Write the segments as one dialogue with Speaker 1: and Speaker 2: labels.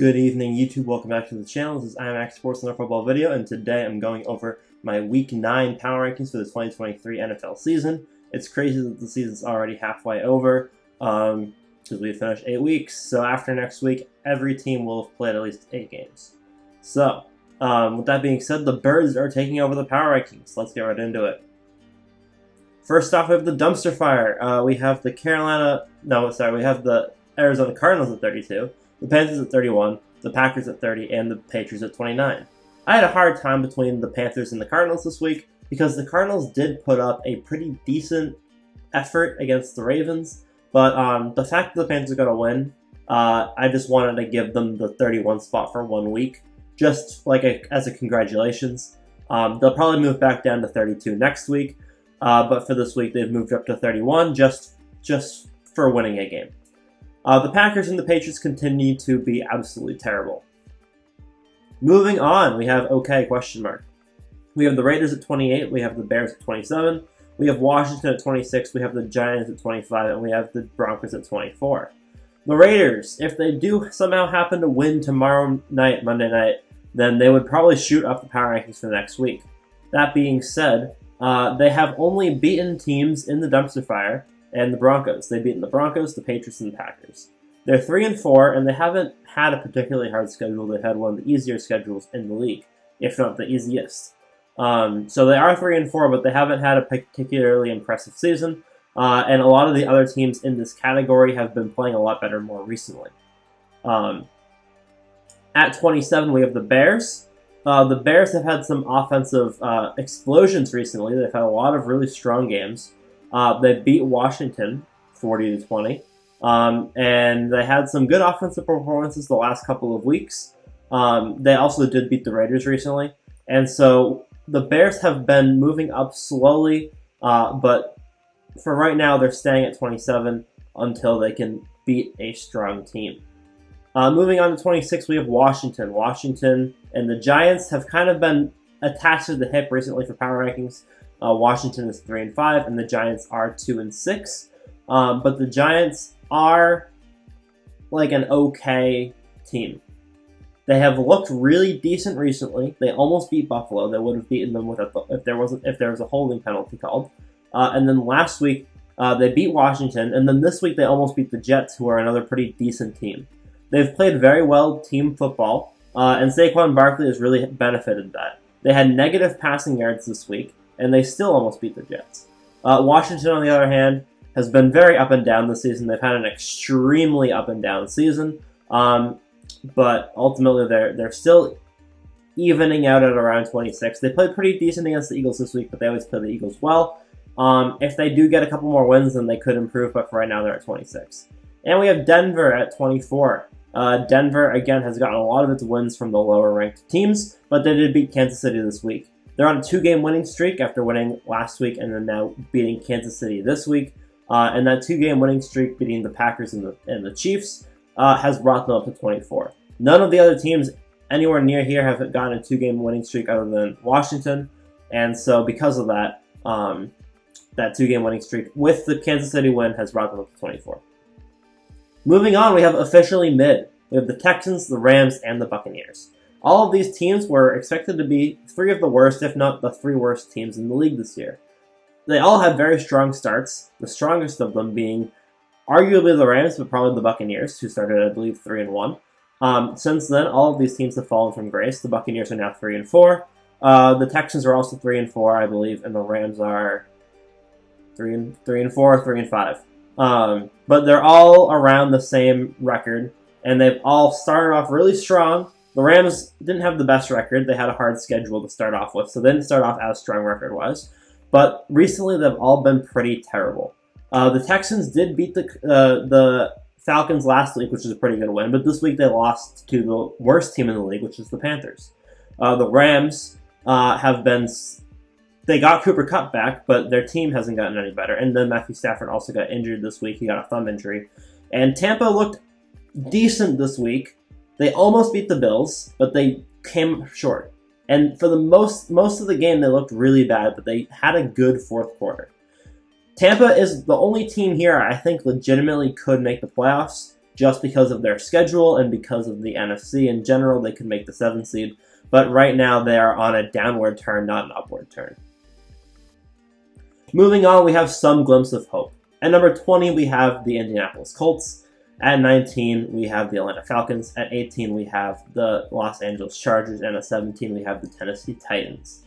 Speaker 1: Good evening, YouTube. Welcome back to the channel. This is IMAX Sports another football video, and today I'm going over my Week 9 power rankings for the 2023 NFL season. It's crazy that the season's already halfway over because we finished 8 weeks. So after next week, every team will have played at least 8 games. So with that being said, the Birds are taking over the power rankings. Let's get right into it. First off, we have the dumpster fire. We have the we have the Arizona Cardinals at 32. The Panthers at 31, the Packers at 30, and the Patriots at 29. I had a hard time between the Panthers and the Cardinals this week because the Cardinals did put up a pretty decent effort against the Ravens, but the fact that the Panthers are going to win, I just wanted to give them the 31 spot for 1 week, just like as a congratulations. They'll probably move back down to 32 next week, but for this week they've moved up to 31 just for winning a game. The Packers and the Patriots continue to be absolutely terrible. Moving on, we have question mark. We have the Raiders at 28, we have the Bears at 27, we have Washington at 26, we have the Giants at 25, and we have the Broncos at 24. The Raiders, if they do somehow happen to win tomorrow night, Monday night, then they would probably shoot up the power rankings for the next week. That being said, they have only beaten teams in the dumpster fire and the Broncos. They've beaten the Broncos, the Patriots, and the Packers. They're 3-4, and they haven't had a particularly hard schedule. They've had one of the easier schedules in the league, if not the easiest. So they are 3-4, but they haven't had a particularly impressive season, and a lot of the other teams in this category have been playing a lot better more recently. At 27, we have the Bears. The Bears have had some offensive explosions recently. They've had a lot of really strong games. They beat Washington 40-20, and they had some good offensive performances the last couple of weeks. They also did beat the Raiders recently, and so the Bears have been moving up slowly, but for right now they're staying at 27 until they can beat a strong team. Moving on to 26, we have Washington. Washington and the Giants have kind of been attached to the hip recently for power rankings. Washington is 3-5, and the Giants are 2-6. But the Giants are like an okay team. They have looked really decent recently. They almost beat Buffalo. They would have beaten them if there was a holding penalty called. And then last week they beat Washington, and then this week they almost beat the Jets, who are another pretty decent team. They've played very well team football, and Saquon Barkley has really benefited that. They had negative passing yards this week, and they still almost beat the Jets. Washington, on the other hand, has been very up and down this season. They've had an extremely up and down season, but ultimately they're still evening out at around 26. They played pretty decent against the Eagles this week, but they always play the Eagles well. If they do get a couple more wins, then they could improve, but for right now they're at 26. And we have Denver at 24. Denver, again, has gotten a lot of its wins from the lower-ranked teams, but they did beat Kansas City this week. They're on a 2-game winning streak after winning last week and then now beating Kansas City this week. And that 2-game winning streak beating the Packers and the Chiefs has brought them up to 24. None of the other teams anywhere near here have gotten a 2-game winning streak other than Washington. And so because of that, that 2-game winning streak with the Kansas City win has brought them up to 24. Moving on, we have officially mid. We have the Texans, the Rams, and the Buccaneers. All of these teams were expected to be 3 of the worst, if not the 3 worst teams in the league this year. They all had very strong starts, the strongest of them being arguably the Rams, but probably the Buccaneers, who started, I believe, 3-1. Since then, all of these teams have fallen from grace. The Buccaneers are now 3-4. The Texans are also 3-4, I believe, and the Rams are 3-4, 3-5. But they're all around the same record, and they've all started off really strong. The Rams didn't have the best record. They had a hard schedule to start off with, so they didn't start off as strong record-wise. But recently, they've all been pretty terrible. The Texans did beat the Falcons last week, which is a pretty good win, but this week they lost to the worst team in the league, which is the Panthers. The Rams they got Cooper Kupp back, but their team hasn't gotten any better. And then Matthew Stafford also got injured this week. He got a thumb injury. And Tampa looked decent this week. They almost beat the Bills, but they came short. And for the most of the game, they looked really bad, but they had a good fourth quarter. Tampa is the only team here I think legitimately could make the playoffs, just because of their schedule and because of the NFC in general. They could make the 7th seed, but right now they are on a downward turn, not an upward turn. Moving on, we have some glimpse of hope. At number 20, we have the Indianapolis Colts. At 19, we have the Atlanta Falcons. At 18, we have the Los Angeles Chargers. And at 17, we have the Tennessee Titans.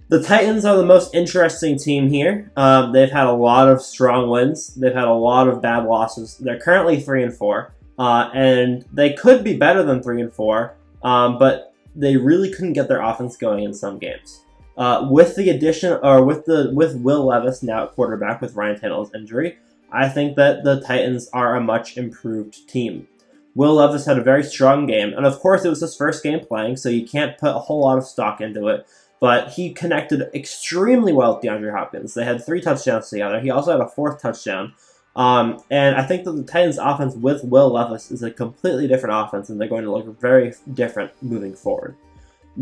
Speaker 1: The Titans are the most interesting team here. They've had a lot of strong wins. They've had a lot of bad losses. They're currently 3-4, and they could be better than 3-4, but they really couldn't get their offense going in some games. With the addition, or with Will Levis now at quarterback with Ryan Tannehill's injury, I think that the Titans are a much improved team. Will Levis had a very strong game, and of course it was his first game playing, so you can't put a whole lot of stock into it, but he connected extremely well with DeAndre Hopkins. They had 3 touchdowns together. He also had a 4th touchdown. And I think that the Titans' offense with Will Levis is a completely different offense, and they're going to look very different moving forward.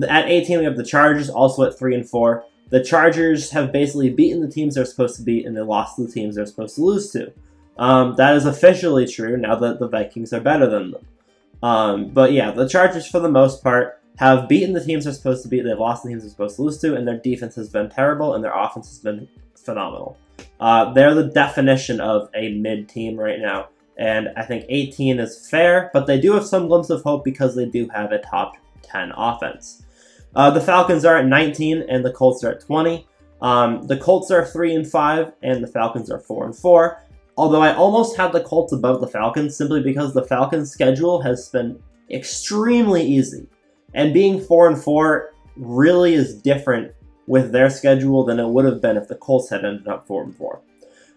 Speaker 1: At 18, we have the Chargers, also at 3-4. The Chargers have basically beaten the teams they're supposed to beat, and they lost to the teams they're supposed to lose to. That is officially true now that the Vikings are better than them. But yeah, the Chargers, for the most part, have beaten the teams they're supposed to beat, they've lost the teams they're supposed to lose to, and their defense has been terrible, and their offense has been phenomenal. They're the definition of a mid-team right now, and I think 18 is fair, but they do have some glimpse of hope because they do have a top 10 offense. The Falcons are at 19, and the Colts are at 20. The Colts are 3-5, and the Falcons are 4-4. Although I almost had the Colts above the Falcons simply because the Falcons' schedule has been extremely easy. And being 4-4 really is different with their schedule than it would have been if the Colts had ended up 4-4.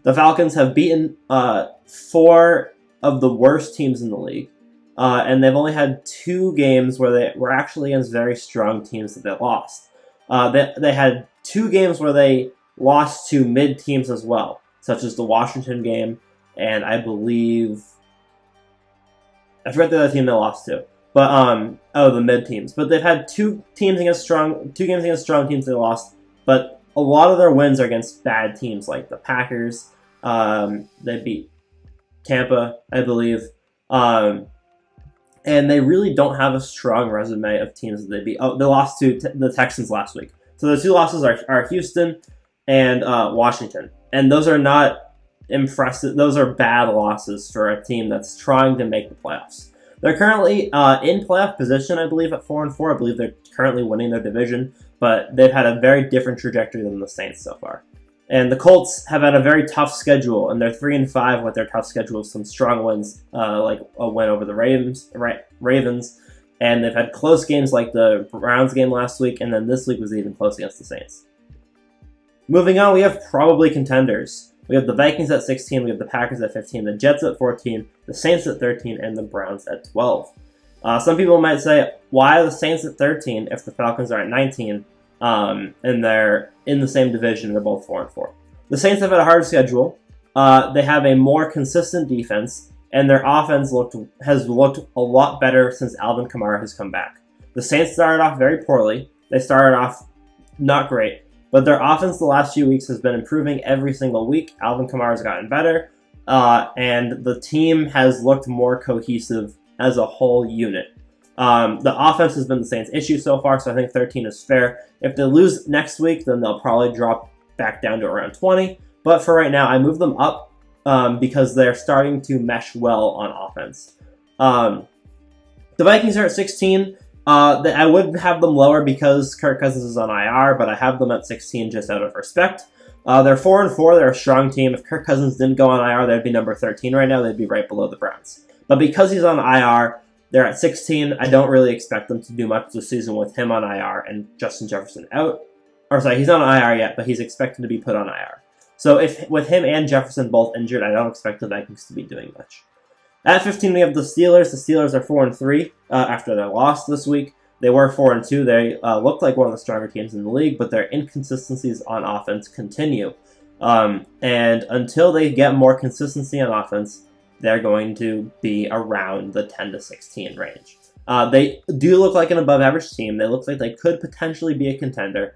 Speaker 1: The Falcons have beaten 4 of the worst teams in the league. And they've only had 2 games where they were actually against very strong teams that they lost. They had 2 games where they lost to mid-teams as well, such as the Washington game, and I believe... I forgot the other team they lost to. But, the mid-teams. But they've had 2 games against strong teams they lost, but a lot of their wins are against bad teams, like the Packers. They beat Tampa, I believe. And they really don't have a strong resume of teams that they beat. Oh, they lost to the Texans last week. So the 2 losses are Houston and Washington. And those are not impressive. Those are bad losses for a team that's trying to make the playoffs. They're currently in playoff position, I believe, at 4-4. I believe they're currently winning their division, but they've had a very different trajectory than the Saints so far. And the Colts have had a very tough schedule, and they're 3-5 with their tough schedule, some strong wins, like a win over the Ravens, and they've had close games like the Browns game last week, and then this week was even close against the Saints. Moving on, we have probably contenders. We have the Vikings at 16, we have the Packers at 15, the Jets at 14, the Saints at 13, and the Browns at 12. Some people might say, why are the Saints at 13 if the Falcons are at 19, and they're in the same division, they're both 4-4. The Saints have had a hard schedule, they have a more consistent defense, and their offense has looked a lot better since Alvin Kamara has come back. The Saints started off very poorly, they started off not great, but their offense the last few weeks has been improving every single week. Alvin Kamara has gotten better, and the team has looked more cohesive as a whole unit. The offense has been the Saints' issue so far, so I think 13 is fair. If they lose next week, then they'll probably drop back down to around 20. But for right now, I move them up because they're starting to mesh well on offense. The Vikings are at 16. I would have them lower because Kirk Cousins is on IR, but I have them at 16 just out of respect. They're 4-4. They're a strong team. If Kirk Cousins didn't go on IR, they'd be number 13 right now. They'd be right below the Browns. But because he's on IR, they're at 16. I don't really expect them to do much this season with him on IR and Justin Jefferson out. Or sorry, he's not on IR yet, but he's expected to be put on IR. So if with him and Jefferson both injured, I don't expect the Vikings to be doing much. At 15, we have the Steelers. The Steelers are 4-3 after their loss this week. They were 4-2. They looked like one of the stronger teams in the league, but their inconsistencies on offense continue. And until they get more consistency on offense, they're going to be around the 10-16 range. They do look like an above-average team. They look like they could potentially be a contender.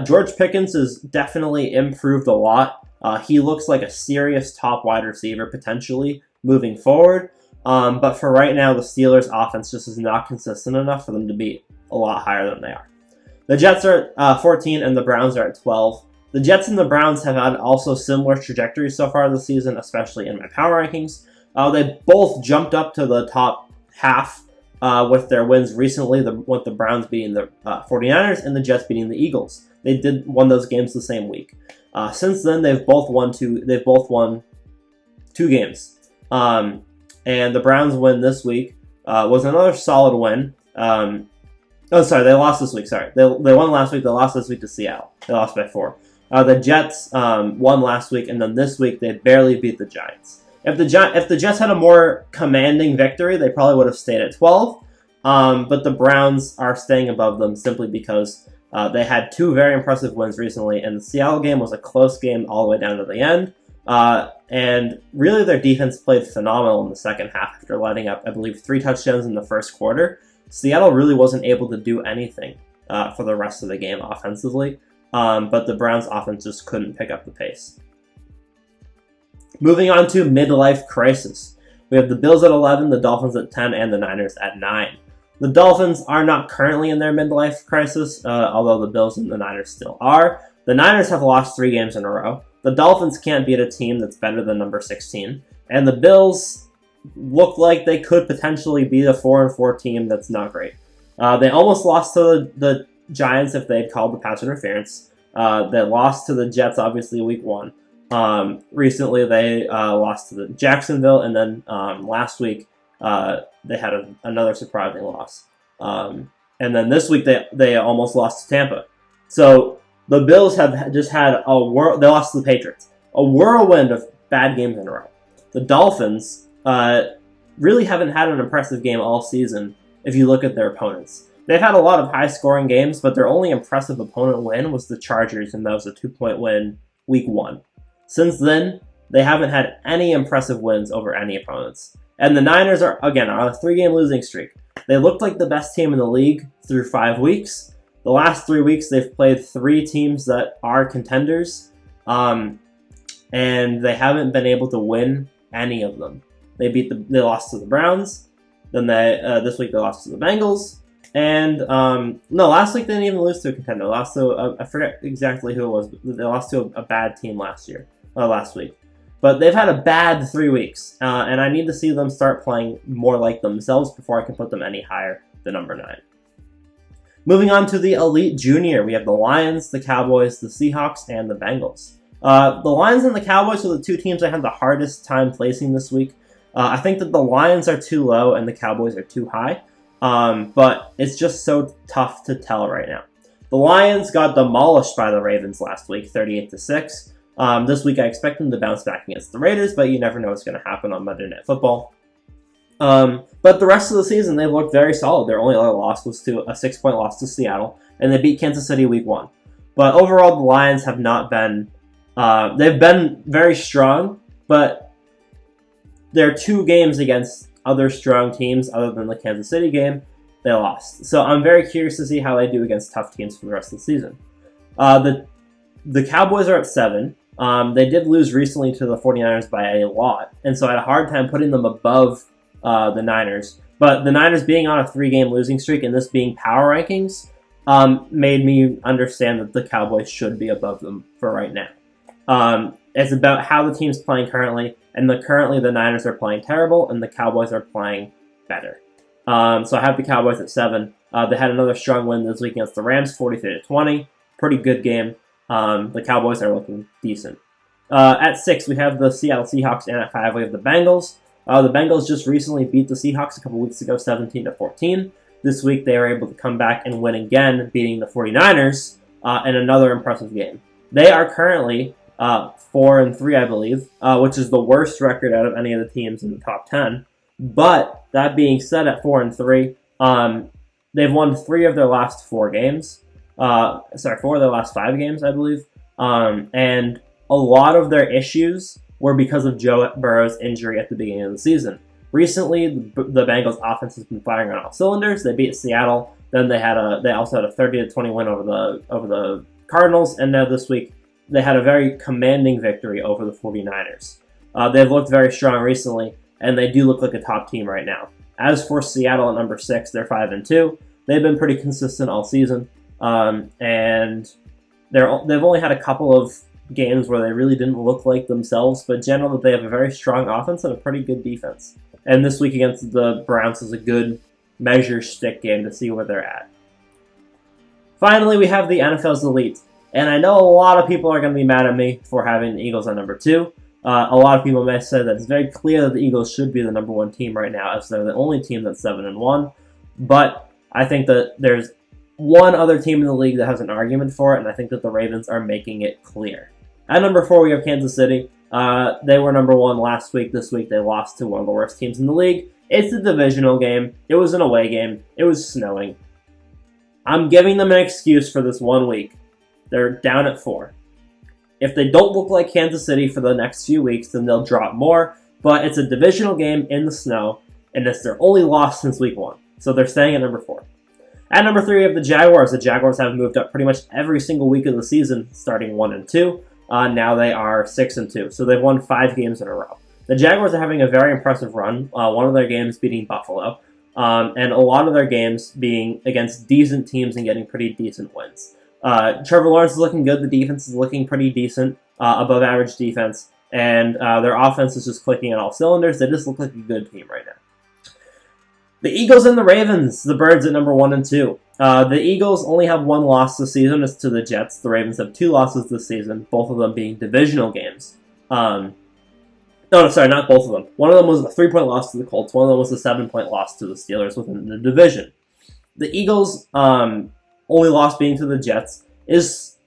Speaker 1: George Pickens has definitely improved a lot. He looks like a serious top wide receiver, potentially, moving forward. But for right now, the Steelers' offense just is not consistent enough for them to be a lot higher than they are. The Jets are at 14 and the Browns are at 12. The Jets and the Browns have had also similar trajectories so far this season, especially in my power rankings. They both jumped up to the top half with their wins recently, with the Browns beating the 49ers and the Jets beating the Eagles. They won those games the same week. Since then, they've both won two games. And the Browns win this week was another solid win. They lost this week. Sorry, they won last week. They lost this week to Seattle. They lost by 4. The Jets won last week, and then this week they barely beat the Giants. If the Jets had a more commanding victory, they probably would have stayed at 12. But the Browns are staying above them simply because they had 2 very impressive wins recently, and the Seattle game was a close game all the way down to the end. And really, their defense played phenomenal in the second half after letting up, I believe, 3 touchdowns in the first quarter. Seattle really wasn't able to do anything for the rest of the game offensively, but the Browns' offense just couldn't pick up the pace. Moving on to Midlife Crisis. We have the Bills at 11, the Dolphins at 10, and the Niners at 9. The Dolphins are not currently in their midlife crisis, although the Bills and the Niners still are. The Niners have lost 3 games in a row. The Dolphins can't beat a team that's better than number 16. And the Bills look like they could potentially be a 4-4 team that's not great. They almost lost to the Giants if they had called the pass interference. They lost to the Jets, obviously, week 1. Recently, they lost to the Jacksonville, and then last week they had another surprising loss. And then this week they almost lost to Tampa. So the Bills have just had they lost to the Patriots. A whirlwind of bad games in a row. The Dolphins really haven't had an impressive game all season if you look at their opponents. They've had a lot of high-scoring games, but their only impressive opponent win was the Chargers, and that was a 2-point win week 1. Since then, they haven't had any impressive wins over any opponents. And the Niners are, again, on a 3-game losing streak. They looked like the best team in the league through 5 weeks. The last 3 weeks, they've played 3 teams that are contenders, and they haven't been able to win any of them. They lost to the Browns. Then this week they lost to the Bengals. And last week they didn't even lose to a contender. They lost to I forget exactly who it was, but they lost to a bad team last week. But they've had a bad 3 weeks, and I need to see them start playing more like themselves before I can put them any higher than number 9. Moving on to the Elite Junior, we have the Lions, the Cowboys, the Seahawks, and the Bengals. The Lions and the Cowboys are the 2 teams I had the hardest time placing this week. I think that the Lions are too low and the Cowboys are too high, but it's just so tough to tell right now. The Lions got demolished by the Ravens last week, 38-6. This week I expect them to bounce back against the Raiders, but you never know what's going to happen on Monday Night Football. But the rest of the season, they've looked very solid. Their only other loss was to a 6-point loss to Seattle, and they beat Kansas City week 1. But overall, the Lions have not been... they've been very strong, but their 2 games against other strong teams, other than the Kansas City game, they lost. So I'm very curious to see how they do against tough teams for the rest of the season. The Cowboys are at 7. They did lose recently to the 49ers by a lot, and so I had a hard time putting them above the Niners. But the Niners being on a 3-game losing streak and this being power rankings made me understand that the Cowboys should be above them for right now. It's about how the team's playing currently, and currently the Niners are playing terrible, and the Cowboys are playing better. So I have the Cowboys at 7. They had another strong win this week against the Rams, 43-20. Pretty good game. The Cowboys are looking decent. At 6, we have the Seattle Seahawks, and at 5, we have the Bengals. The Bengals just recently beat the Seahawks a couple weeks ago, 17-14. This week, they were able to come back and win again, beating the 49ers in another impressive game. They are currently 4-3, I believe, which is the worst record out of any of the teams in the top 10. But that being said, at 4-3, they've won 3 of their last 4 games. 4 of their last 5 games, I believe. And a lot of their issues were because of Joe Burrow's injury at the beginning of the season. Recently, the Bengals' offense has been firing on all cylinders. They beat Seattle. Then they also had a 30-20 win over the Cardinals, and now this week they had a very commanding victory over the 49ers. They've looked very strong recently, and they do look like a top team right now. As for Seattle at number 6, they're 5-2. They've been pretty consistent all season, and they've only had a couple of games where they really didn't look like themselves, but generally they have a very strong offense and a pretty good defense. And this week against the Browns is a good measure stick game to see where they're at. Finally, we have the NFL's Elite. And I know a lot of people are going to be mad at me for having the Eagles on number 2. A lot of people may say that it's very clear that the Eagles should be the number 1 team right now, as they're the only team that's 7-1. But I think that there's one other team in the league that has an argument for it, and I think that the Ravens are making it clear. At number 4, we have Kansas City. They were number 1 last week. This week, they lost to one of the worst teams in the league. It's a divisional game. It was an away game. It was snowing. I'm giving them an excuse for this 1 week. They're down at 4. If they don't look like Kansas City for the next few weeks, then they'll drop more. But it's a divisional game in the snow, and it's their only loss since week 1. So they're staying at number 4. At number 3, we have the Jaguars. The Jaguars have moved up pretty much every single week of the season, starting 1-2. Now they are 6-2. So they've won 5 games in a row. The Jaguars are having a very impressive run. One of their games beating Buffalo, and a lot of their games being against decent teams and getting pretty decent wins. Trevor Lawrence is looking good. The defense is looking pretty decent, above average defense, and their offense is just clicking on all cylinders. They just look like a good team right now. The Eagles and the Ravens, the Birds at number 1 and 2. The Eagles only have 1 loss this season. It's to the Jets. The Ravens have 2 losses this season, both of them being divisional games. No, sorry, not both of them. One of them was a 3-point loss to the Colts. One of them was a 7-point loss to the Steelers within the division. The Eagles' only loss being to the Jets is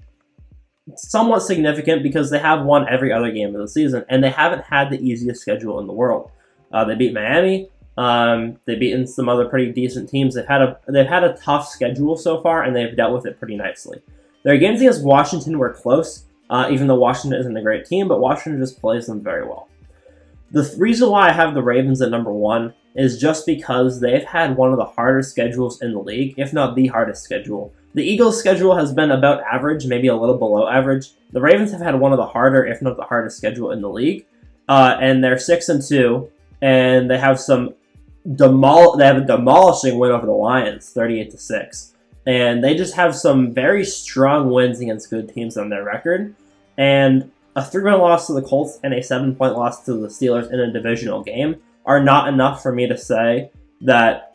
Speaker 1: somewhat significant because they have won every other game of the season, and they haven't had the easiest schedule in the world. They beat Miami. They've beaten some other pretty decent teams. They've had a tough schedule so far, and they've dealt with it pretty nicely. Their games against Washington were close, even though Washington isn't a great team, but Washington just plays them very well. The reason why I have the Ravens at number 1 is just because they've had one of the hardest schedules in the league, if not the hardest schedule. The Eagles' schedule has been about average, maybe a little below average. The Ravens have had one of the harder, if not the hardest schedule in the league, and they're 6-2, and they have a demolishing win over the Lions, 38-6. And they just have some very strong wins against good teams on their record. And a 3-point loss to the Colts and a 7-point loss to the Steelers in a divisional game are not enough for me to say that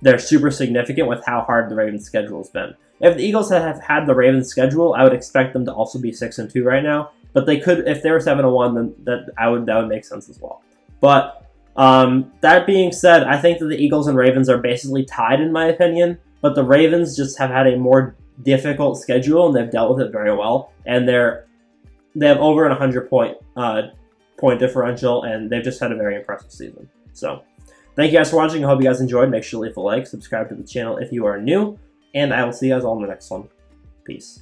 Speaker 1: they're super significant with how hard the Ravens' schedule has been. If the Eagles have had the Ravens' schedule, I would expect them to also be 6-2 right now. But they could, if they were 7-1, then that would make sense as well. But that being said, I think that the Eagles and Ravens are basically tied in my opinion, but the Ravens just have had a more difficult schedule and they've dealt with it very well, and they have over an 100 point differential, and they've just had a very impressive season. So thank you guys for watching. I hope you guys enjoyed. Make sure to leave a like, subscribe to the channel if you are new, and I will see you guys all in the next one. Peace.